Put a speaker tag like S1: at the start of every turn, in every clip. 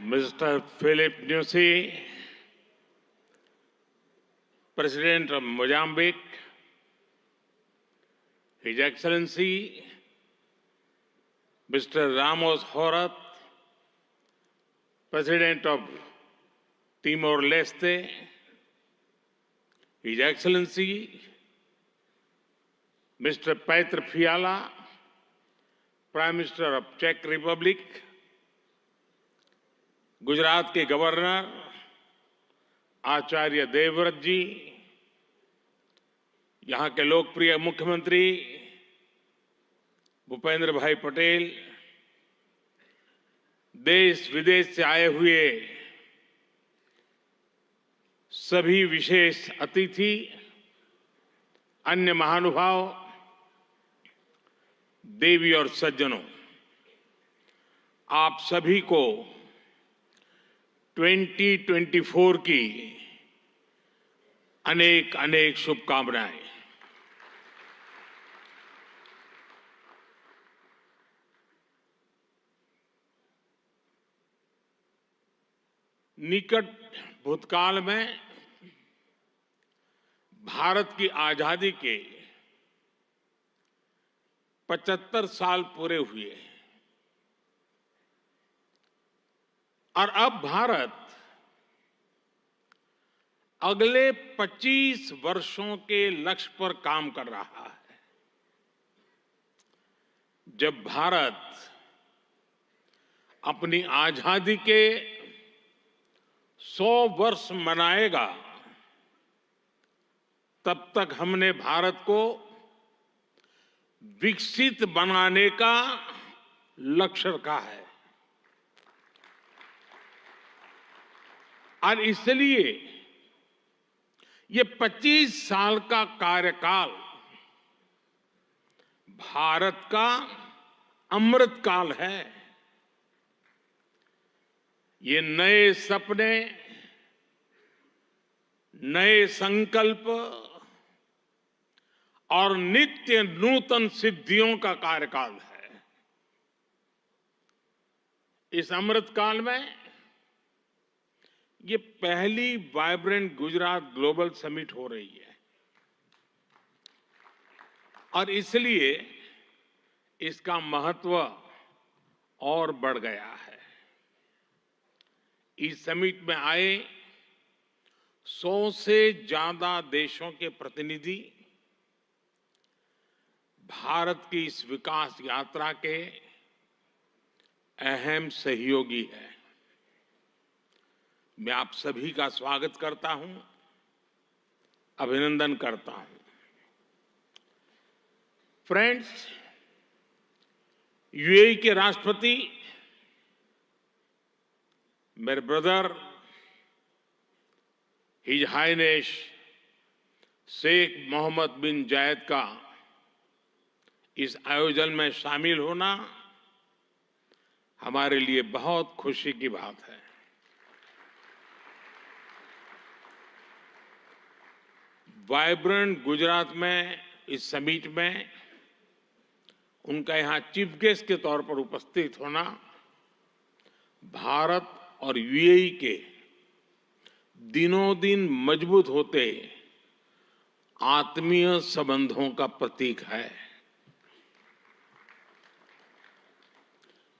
S1: Mr. Philip Nyusi, President of Mozambique, His Excellency Mr. Ramos Horat, President of Timor-Leste, His Excellency Mr. Petr Fiala, Prime Minister of Czech Republic, Gujarat के governor Acharya Devvrat जी, यहां के लोकप्रिय मुख्यमंत्री भूपेंद्र भाई पटेल, देश विदेश से आए हुए सभी विशेष अतिथि, अन्य महानुभाव, देवी और सज्जनों, आप सभी को 2024 की अनेक अनेक शुभकामनाएं। निकट भूतकाल में भारत की आजादी के 75 साल पूरे हुए और अब भारत अगले 25 वर्षों के लक्ष्य पर काम कर रहा है। जब भारत अपनी आजादी के 100 वर्ष मनाएगा, तब तक हमने भारत को विकसित बनाने का लक्ष्य रखा है और इसलिए ये 25 साल का कार्यकाल भारत का अमृत काल है। ये नए सपने, नए संकल्प और नित्य नूतन सिद्धियों का कार्यकाल है। इस अमृत काल में ये पहली वाइब्रेंट गुजरात ग्लोबल समिट हो रही है और इसलिए इसका महत्व और बढ़ गया है। इस समिट में आए 100 से ज्यादा देशों के प्रतिनिधि भारत की इस विकास यात्रा के अहम सहयोगी हैं। मैं आप सभी का स्वागत करता हूं, अभिनंदन करता हूं। फ्रेंड्स, यूएई के राष्ट्रपति मेरे brother his highness Sheikh Mohammed bin Zayed का इस आयोजन में शामिल होना हमारे लिए बहुत खुशी की बात है। वाइब्रेंट गुजरात में इस समिट में उनका यहां चीफ गेस्ट के तौर पर उपस्थित होना भारत और यूएई के दिनों दिन मजबूत होते आत्मीय संबंधों का प्रतीक है।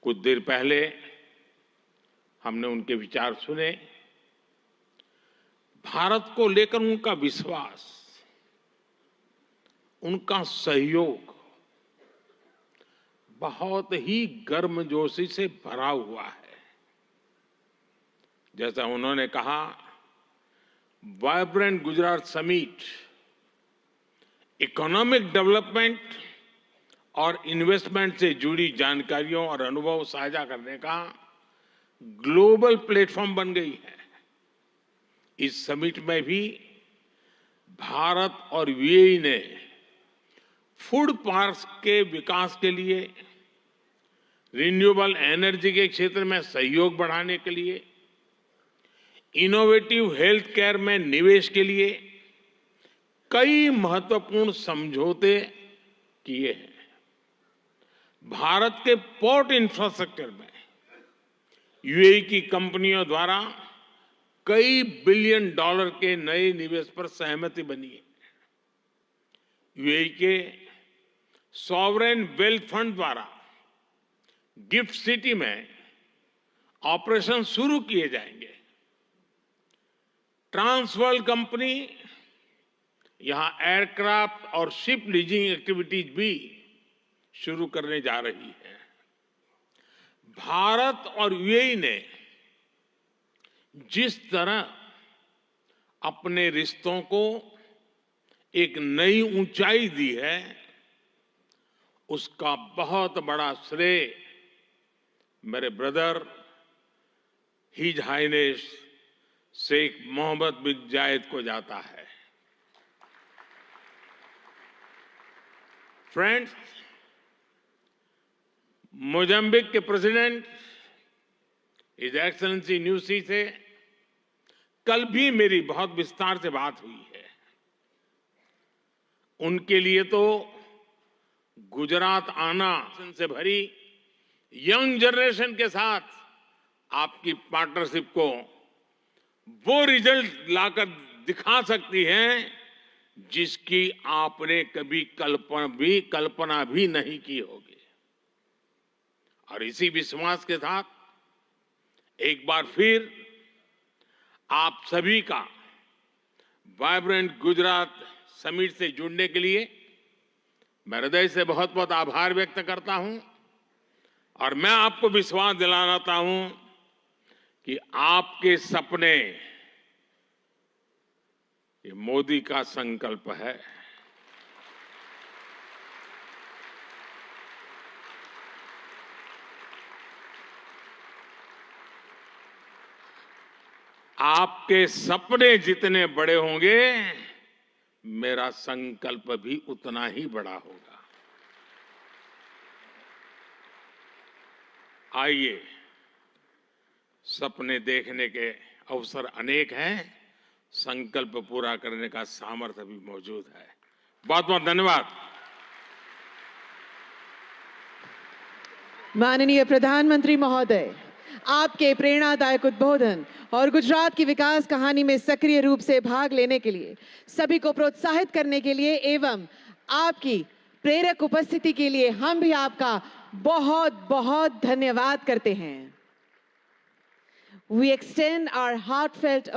S1: कुछ देर पहले हमने उनके विचार सुने। भारत को लेकर उनका विश्वास, उनका सहयोग बहुत ही गर्मजोशी से भरा हुआ है। जैसा उन्होंने कहा, vibrant Gujarat summit economic development और इन्वेस्टमेंट से जुड़ी जानकारियों और अनुभव साझा करने का ग्लोबल प्लेटफॉर्म बन गई है। इस समिट में भी भारत और यूएई ने फूड पार्क्स के विकास के लिए, रिन्यूएबल एनर्जी के क्षेत्र में सहयोग बढ़ाने के लिए, इनोवेटिव हेल्थ केयर में निवेश के लिए कई महत्वपूर्ण समझौते किए हैं। भारत के पोर्ट इंफ्रास्ट्रक्चर में यूएई की कंपनियों द्वारा कई बिलियन डॉलर के नए निवेश पर सहमति बनी है। यूएई के सॉवरेन वेल्थ फंड द्वारा गिफ्ट सिटी में ऑपरेशन शुरू किए जाएंगे। ट्रांसवर्ल्ड कंपनी यहां एयरक्राफ्ट और शिप लीजिंग एक्टिविटीज भी शुरू करने जा रही है। भारत और यूएई ने जिस तरह अपने रिश्तों को एक नई ऊंचाई दी है, उसका बहुत बड़ा श्रेय मेरे brother his highness Sheikh Mohammed bin Zayed को जाता है। फ्रेंड्स, मोजाम्बिक के प्रेसिडेंट हिज एक्सेलेंसी न्यूसी से कल भी मेरी बहुत विस्तार से बात हुई है। उनके लिए तो गुजरात आना से भरी यंग जनरेशन के साथ आपकी पार्टनरशिप को वो रिजल्ट लाकर दिखा सकती है जिसकी आपने कभी कल्पना भी नहीं की होगी। और इसी विश्वास के साथ एक बार फिर आप सभी का वाइब्रेंट गुजरात समिट से जुड़ने के लिए मैं हृदय से बहुत बहुत आभार व्यक्त करता हूं। और मैं आपको विश्वास दिलाना चाहता हूं कि आपके सपने ये मोदी का संकल्प है। आपके सपने जितने बड़े होंगे, मेरा संकल्प भी उतना ही बड़ा होगा। आइए, सपने देखने के अवसर अनेक हैं, संकल्प पूरा करने का सामर्थ्य भी मौजूद है। बहुत बहुत धन्यवाद।
S2: माननीय प्रधानमंत्री महोदय, आपके प्रेरणादायक उद्बोधन और गुजरात की विकास कहानी में सक्रिय रूप से भाग लेने के लिए, सभी को प्रोत्साहित करने के लिए एवं आपकी प्रेरक उपस्थिति के लिए हम भी आपका बहुत बहुत धन्यवाद करते हैं। We extend our heartfelt